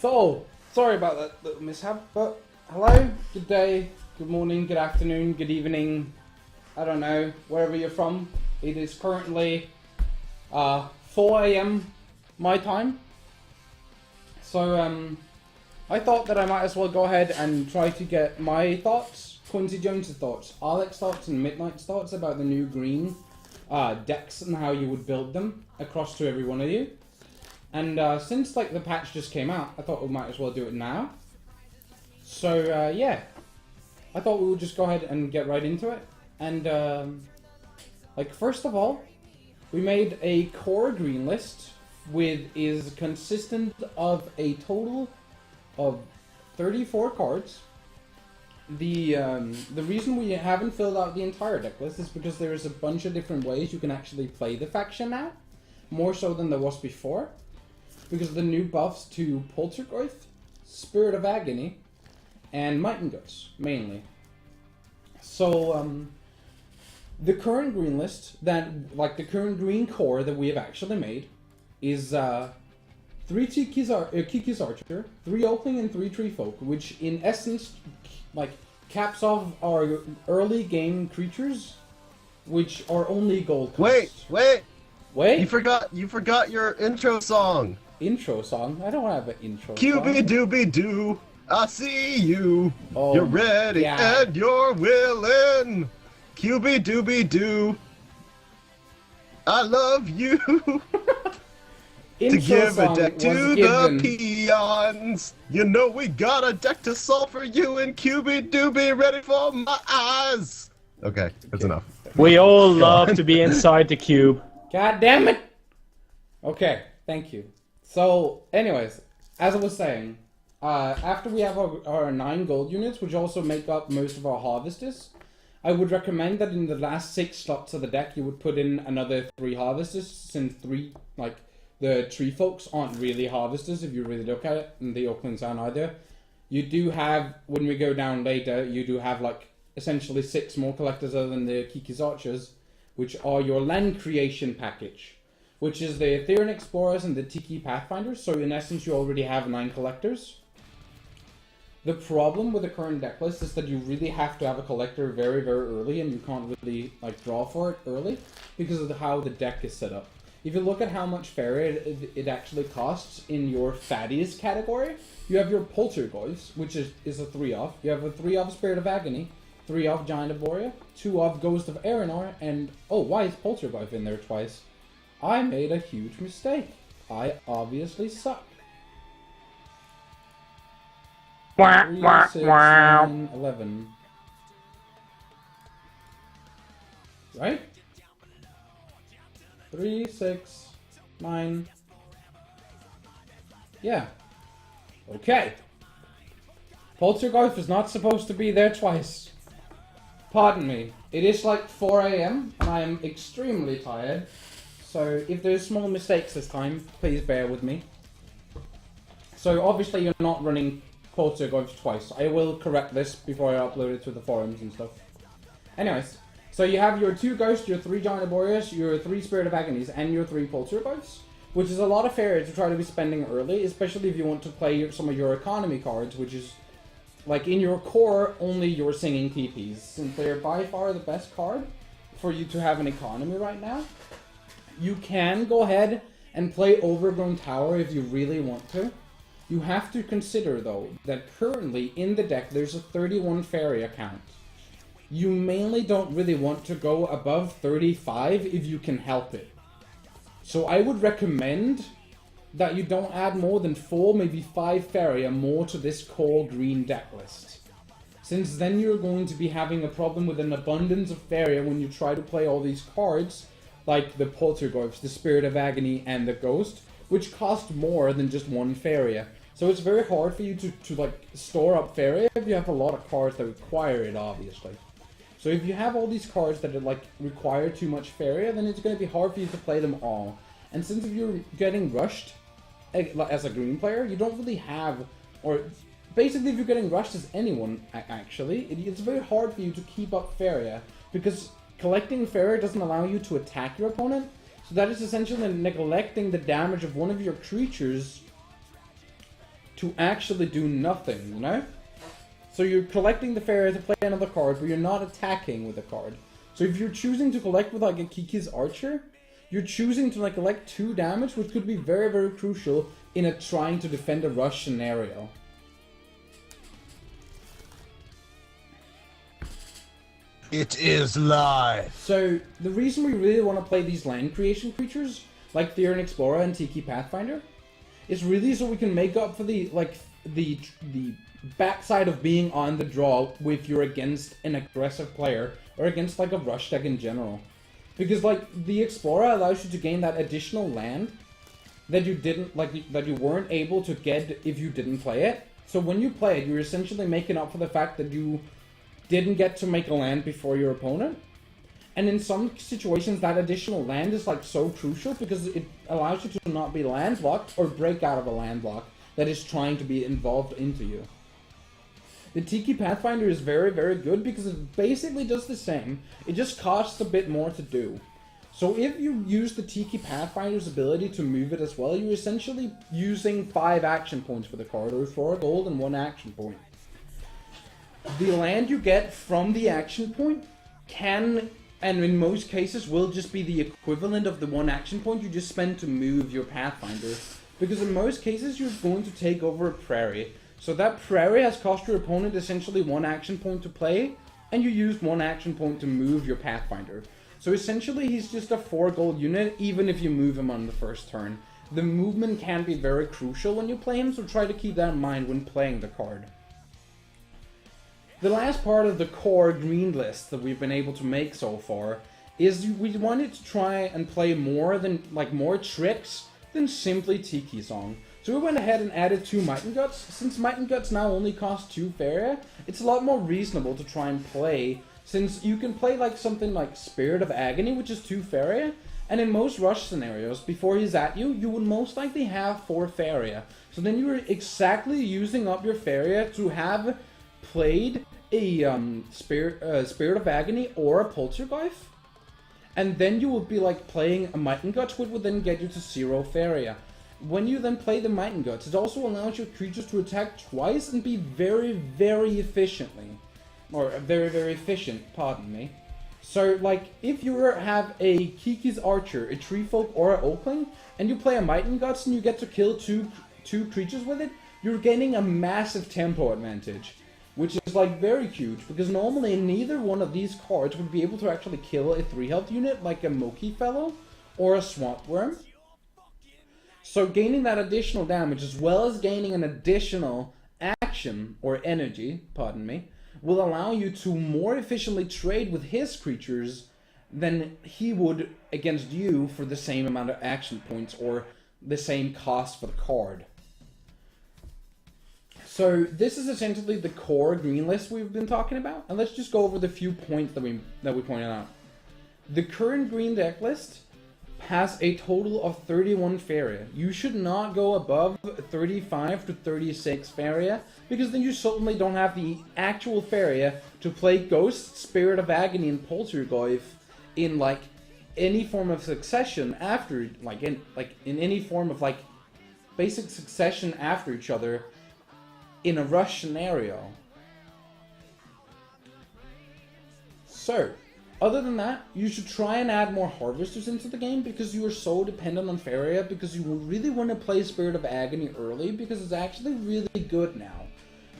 So, sorry about that little mishap, but hello, good day, good morning, good afternoon, good evening, I don't know, wherever you're from. It is currently 4 a.m. my time. So, I thought that I might as well go ahead and try to get my thoughts, Quincy Jones' thoughts, Alex thoughts, and Midnight's thoughts about the new green decks and how you would build them across to every one of you. And since like the patch just came out, I thought we might as well do it now. So yeah, I thought we would just go ahead and get right into it. And like first of all, we made a core green list is consistent of a total of 34 cards. The reason we haven't filled out the entire deck list is because there is a bunch of different ways you can actually play the faction now, more so than there was before, because of the new buffs to Poltergeist, Spirit of Agony, and Might and Guts, mainly. So, the current green list, the current green core that we have actually made, is 3 Kiki's Archer, 3 Oakling, and 3 Tree Folk, which in essence, like, caps off our early game creatures, which are only gold costs. Wait! You forgot your intro song! Intro song? I don't have an intro song. Dooby-Doo, I see you! Oh, you're ready yeah. and you're willing! Dooby-Doo, I love you! To give a deck to the peons! You know we got a deck to solve for you, and Doobie ready for my eyes! Okay, that's enough. We all love to be inside the cube. God damn it! Okay, thank you. So, anyways, as I was saying, after we have our 9 gold units, which also make up most of our harvesters, I would recommend that in the last 6 slots of the deck, you would put in another 3 harvesters, since the tree folks aren't really harvesters if you really look at it, and the Oaklings aren't either. You do have, when we go down later, you do have essentially 6 more collectors other than the Kiki's Archers, which are your land creation package, which is the Ethereal Explorers and the Tiki Pathfinders. So in essence, you already have 9 collectors. The problem with the current deck list is that you really have to have a collector very, very early, and you can't really draw for it early because of how the deck is set up. If you look at how much fairy it actually costs in your fatties category, you have your Poltergeist, which is a 3-off. You have a 3-off Spirit of Agony, 3-off Giant of Borea, 2-off Ghost of Aeronor, and oh, why is Poltergeist in there twice? I made a huge mistake. I obviously suck. 3, 6, 9, 11. Right? 3, 6, 9. Yeah. Okay. Poltergeist is not supposed to be there twice. Pardon me. It is 4 a.m. and I am extremely tired. So if there's small mistakes this time, please bear with me. So obviously you're not running Poltergeist twice. I will correct this before I upload it to the forums and stuff. Anyways. So you have your 2 Ghosts, your 3 Giant Boreas, your 3 Spirit of Agonies, and your 3 Poltergeists, which is a lot of fairy to try to be spending early, especially if you want to play some of your economy cards, which is, in your core, only your Singing TPs, since they're by far the best card for you to have an economy right now. You can go ahead and play Overgrown Tower if you really want to. You have to consider, though, that currently in the deck there's a 31 fairy account. You mainly don't really want to go above 35 if you can help it. So I would recommend that you don't add more than 4, maybe 5 fairy or more to this core green deck list. Since then you're going to be having a problem with an abundance of fairy when you try to play all these cards, like the Poltergeist, the Spirit of Agony, and the Ghost, which cost more than just 1 fairy. So it's very hard for you to store up fairy if you have a lot of cards that require it, obviously. So if you have all these cards that require too much fairy, then it's going to be hard for you to play them all. And since if you're getting rushed as a green player, you don't really have, or basically if you're getting rushed as anyone actually, it's very hard for you to keep up fairy because collecting fairy doesn't allow you to attack your opponent. So that is essentially neglecting the damage of one of your creatures to actually do nothing, you know? So you're collecting the Faria to play another card, but you're not attacking with the card. So if you're choosing to collect with like a Kiki's Archer, you're choosing to like collect 2 damage, which could be very, very crucial in a trying to defend a rush scenario. It is live. So the reason we really want to play these land creation creatures, like Theron Explorer and Tiki Pathfinder, is really so we can make up for the backside of being on the draw if you're against an aggressive player or against like a rush deck in general. Because like the Explorer allows you to gain that additional land that you didn't that you weren't able to get if you didn't play it. So when you play it, you're essentially making up for the fact that you didn't get to make a land before your opponent. And in some situations that additional land is like so crucial because it allows you to not be landlocked or break out of a landlock that is trying to be involved into you. The Tiki Pathfinder is very, very good because it basically does the same. It just costs a bit more to do. So if you use the Tiki Pathfinder's ability to move it as well, you're essentially using 5 action points for the card, or 4 gold and 1 action point. The land you get from the action point can, and in most cases, will just be the equivalent of the 1 action point you just spend to move your Pathfinder. Because in most cases, you're going to take over a prairie. So that prairie has cost your opponent essentially 1 action point to play, and you used 1 action point to move your Pathfinder. So essentially he's just a 4 gold unit even if you move him on the first turn. The movement can be very crucial when you play him, so try to keep that in mind when playing the card. The last part of the core green list that we've been able to make so far is we wanted to try and play more tricks than simply Tiki Song. So we went ahead and added 2 Might and Guts. Since Might and Guts now only cost 2 Faria, it's a lot more reasonable to try and play, since you can play like something like Spirit of Agony, which is 2 Faria, and in most rush scenarios, before he's at you, you would most likely have 4 Faria. So then you're exactly using up your Faria to have played a Spirit of Agony or a Poltergeist, and then you would be like playing a Might and Guts, which would then get you to 0 Faria. When you then play the Might and Guts, it also allows your creatures to attack twice and be very, very efficiently. Or very, very efficient, pardon me. So, like, if you have a Kiki's Archer, a Tree Folk, or an Oakling, and you play a Might and Guts and you get to kill two creatures with it, you're gaining a massive tempo advantage. Which is, like, very huge, because normally neither one of these cards would be able to actually kill a 3 health unit like a Moki Fellow or a Swamp Worm. So gaining that additional damage, as well as gaining an additional action, or energy, pardon me, will allow you to more efficiently trade with his creatures than he would against you for the same amount of action points, or the same cost for the card. So this is essentially the core green list we've been talking about, and let's just go over the few points that we pointed out. The current green deck list has a total of 31 Faria. You should not go above 35 to 36 Faria, because then you certainly don't have the actual Faria to play Ghost, Spirit of Agony, and Poltergeist in like any form of succession after, in any form of like basic succession after each other in a rush scenario. So, other than that, you should try and add more Harvesters into the game, because you are so dependent on Faria, because you really want to play Spirit of Agony early, because it's actually really good now.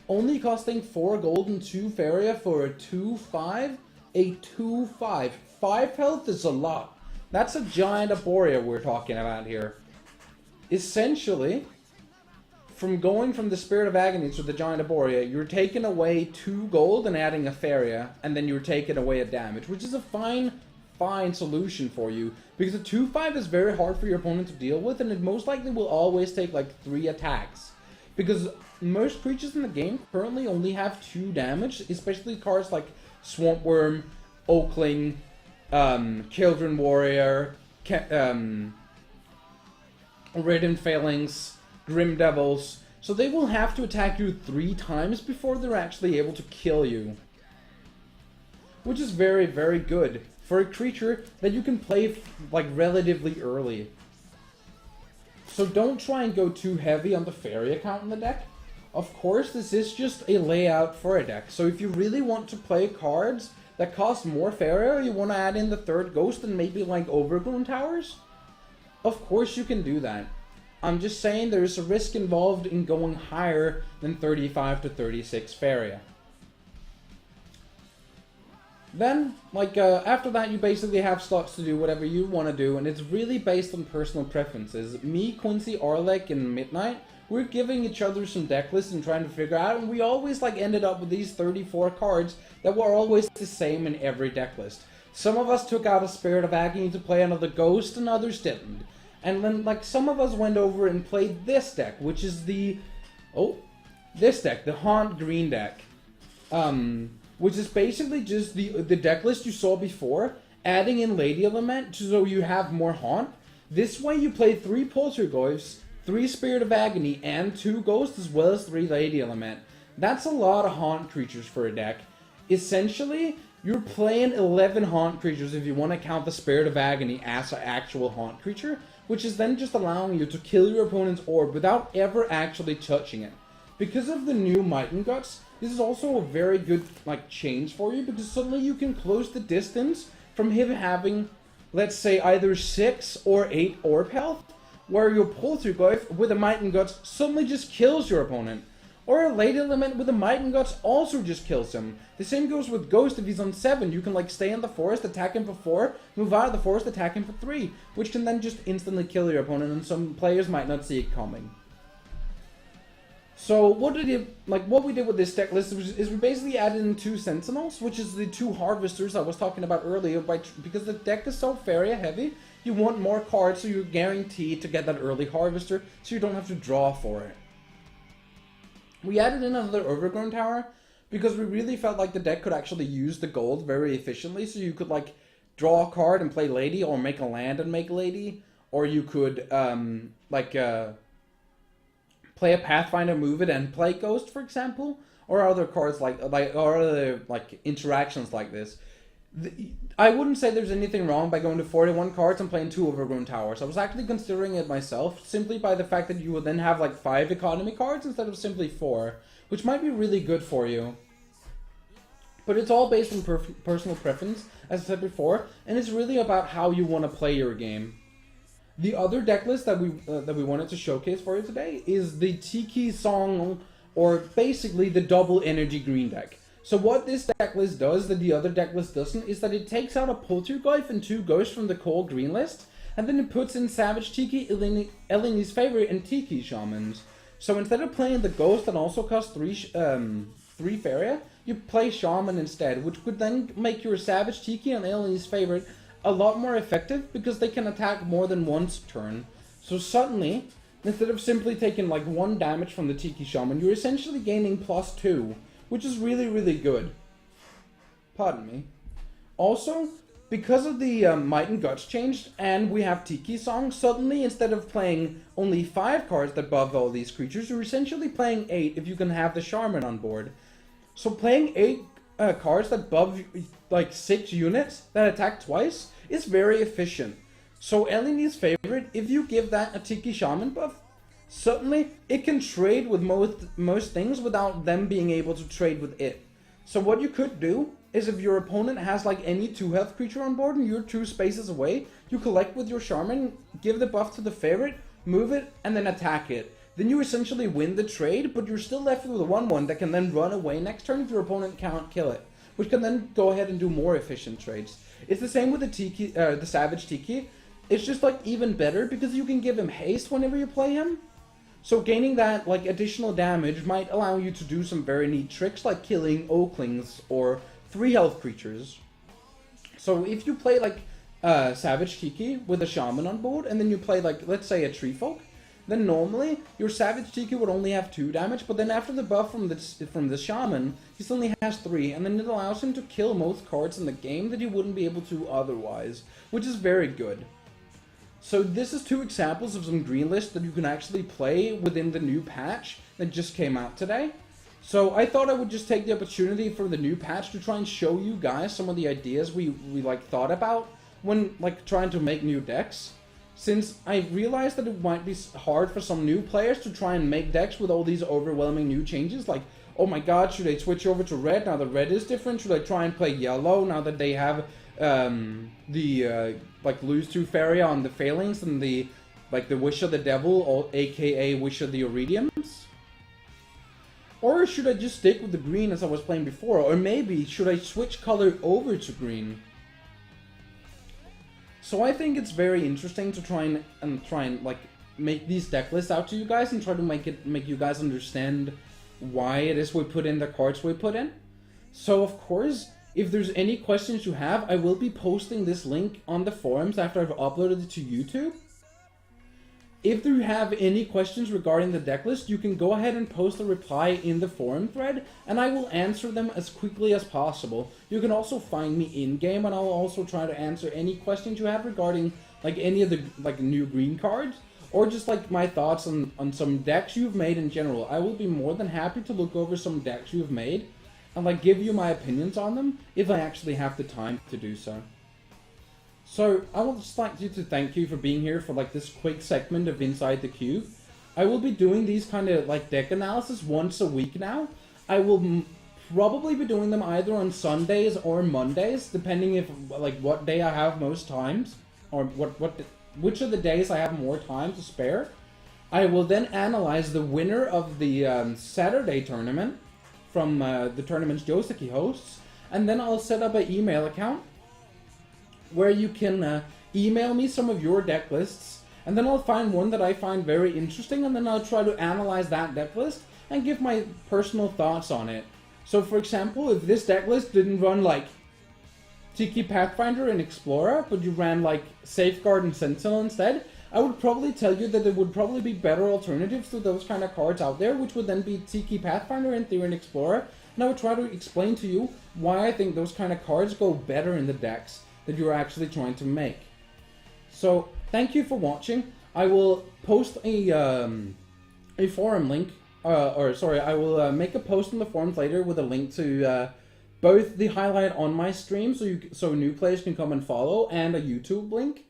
Only costing 4 gold and 2 Faria for a 2-5? A 2-5. 5 health is a lot. That's a giant Arborea we're talking about here. Essentially, from going from the Spirit of Agony to the Giant Arborea, you're taking away 2 gold and adding a Faria, and then you're taking away a damage, which is a fine solution for you, because a 2-5 is very hard for your opponent to deal with, and it most likely will always take like 3 attacks. Because most creatures in the game currently only have 2 damage, especially cards like Swamp Worm, Oakling, Children Warrior, Ridden Phalanx, Grim Devils, so they will have to attack you 3 times before they're actually able to kill you. Which is very, very good for a creature that you can play like relatively early. So don't try and go too heavy on the fairy account in the deck. Of course, this is just a layout for a deck. So if you really want to play cards that cost more fairy, or you want to add in the third ghost and maybe like Overgrown Towers, of course you can do that. I'm just saying there's a risk involved in going higher than 35 to 36 Faria. Then, after that, you basically have slots to do whatever you want to do, and it's really based on personal preferences. Me, Quincy, Arlek, and Midnight, we're giving each other some deck lists and trying to figure out, and we always ended up with these 34 cards that were always the same in every deck list. Some of us took out a Spirit of Agony to play another Ghost, and others didn't. And then, some of us went over and played this deck, which is the Haunt Green deck. Which is basically just the deck list you saw before, adding in Lady Element so you have more Haunt. This way you play 3 Poltergeists, 3 Spirit of Agony, and 2 Ghosts, as well as 3 Lady Element. That's a lot of Haunt creatures for a deck. Essentially, you're playing 11 Haunt creatures if you want to count the Spirit of Agony as an actual Haunt creature, which is then just allowing you to kill your opponent's orb without ever actually touching it. Because of the new Might and Guts, this is also a very good change for you, because suddenly you can close the distance from him having, let's say, either 6 or 8 orb health, where your Poltergeist with a Might and Guts suddenly just kills your opponent. Or a Lady Element with a Might and Guts also just kills him. The same goes with Ghost. If he's on 7, you can stay in the forest, attack him for 4, move out of the forest, attack him for 3, which can then just instantly kill your opponent, and some players might not see it coming. So what we did with this deck list is we basically added in 2 Sentinels, which is the 2 Harvesters I was talking about earlier. Because the deck is so Faria heavy, you want more cards, so you're guaranteed to get that early Harvester, so you don't have to draw for it. We added in another Overgrown Tower because we really felt like the deck could actually use the gold very efficiently. So you could draw a card and play Lady, or make a land and make Lady, or you could play a Pathfinder, move it, and play Ghost, for example, or other cards or other interactions like this. I wouldn't say there's anything wrong by going to 41 cards and playing 2 Overgrown Towers. I was actually considering it myself, simply by the fact that you would then have 5 economy cards instead of simply 4, which might be really good for you. But it's all based on personal preference, as I said before, and it's really about how you want to play your game. The other deck list that we wanted to showcase for you today is the Tiki Song, or basically the double energy green deck. So what this deck list does that the other deck list doesn't is that it takes out a Poltergeist and 2 Ghosts from the core green list, and then it puts in Savage Tiki, Eleni's Favorite, and Tiki Shamans. So instead of playing the Ghost that also costs 3 Faria, you play Shaman instead, which would then make your Savage Tiki and Eleni's Favorite a lot more effective, because they can attack more than once a turn. So suddenly, instead of simply taking 1 damage from the Tiki Shaman, you're essentially gaining +2, which is really, really good. Pardon me. Also, because of the Might and Guts changed, and we have Tiki Song, suddenly instead of playing only 5 cards that buff all these creatures, you're essentially playing 8 if you can have the Shaman on board. So playing 8 cards that buff 6 units that attack twice is very efficient. So Eleni's Favorite, if you give that a Tiki Shaman buff, suddenly it can trade with most things without them being able to trade with it. So what you could do is, if your opponent has any 2 health creature on board and you're 2 spaces away, you collect with your Shaman, give the buff to the Favorite, move it, and then attack it. Then you essentially win the trade, but you're still left with a 1/1 that can then run away next turn if your opponent can't kill it, which can then go ahead and do more efficient trades. It's the same with the Savage Tiki. It's just even better because you can give him haste whenever you play him. So gaining that additional damage might allow you to do some very neat tricks, like killing Oaklings or 3 health creatures. So if you play Savage Tiki with a Shaman on board, and then you play let's say a Tree Folk, then normally your Savage Tiki would only have 2 damage, but then after the buff from the Shaman, he suddenly has 3, and then it allows him to kill most cards in the game that he wouldn't be able to otherwise, which is very good. So this is 2 examples of some green lists that you can actually play within the new patch that just came out today. So I thought I would just take the opportunity for the new patch to try and show you guys some of the ideas we thought about when trying to make new decks. since I realized that it might be hard for some new players to try and make decks with all these overwhelming new changes, like, oh my god, should I switch over to red now that red is different? Should I try and play yellow now that they have like lose to Fairy on the failings and the Wish of the Devil, or aka Wish of the Iridiums? Or should I just stick with the green as I was playing before? Or maybe should I switch color over to green? So I think it's very interesting to try and like make these deck lists out to you guys and try to make you guys understand why it is we put in the cards we put in. So of course, if there's any questions you have, I will be posting this link on the forums after I've uploaded it to YouTube. If you have any questions regarding the deck list, you can go ahead and post a reply in the forum thread, and I will answer them as quickly as possible. You can also find me in-game, and I'll also try to answer any questions you have regarding like any of the new green cards, or just like my thoughts on some decks you've made in general. I will be more than happy to look over some decks you've made, and like give you my opinions on them, if I actually have the time to do so. So, I would just like to thank you for being here for like this quick segment of Inside the Cube. I will be doing these kind of like deck analysis once a week now. I will probably be doing them either on Sundays or Mondays, depending if like what day I have most times, or which of the days I have more time to spare. I will then analyze the winner of the Saturday tournament from the tournaments Joseki hosts, and then I'll set up an email account where you can email me some of your deck lists, and then I'll find one that I find very interesting, and then I'll try to analyze that deck list and give my personal thoughts on it. So for example, if this deck list didn't run like Tiki Pathfinder and Explorer, but you ran like Safeguard and Sentinel instead, I would probably tell you that there would probably be better alternatives to those kind of cards out there, which would then be Tiki Pathfinder and Therian Explorer, and I would try to explain to you why I think those kind of cards go better in the decks that you're actually trying to make. So, thank you for watching. I will post a forum link, I will make a post on the forums later with a link to both the highlight on my stream, so new players can come and follow, and a YouTube link.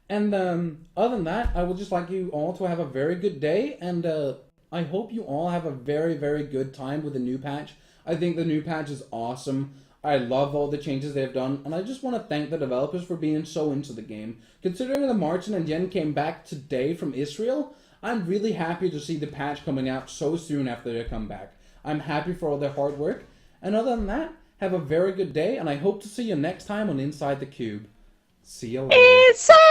And other than that, I would just like you all to have a very good day, and I hope you all have a very, very good time with the new patch. I think the new patch is awesome. I love all the changes they've done, and I just want to thank the developers for being so into the game. Considering that Martin and Jen came back today from Israel, I'm really happy to see the patch coming out so soon after their comeback. I'm happy for all their hard work, and other than that, have a very good day, and I hope to see you next time on Inside the Cube. See you later.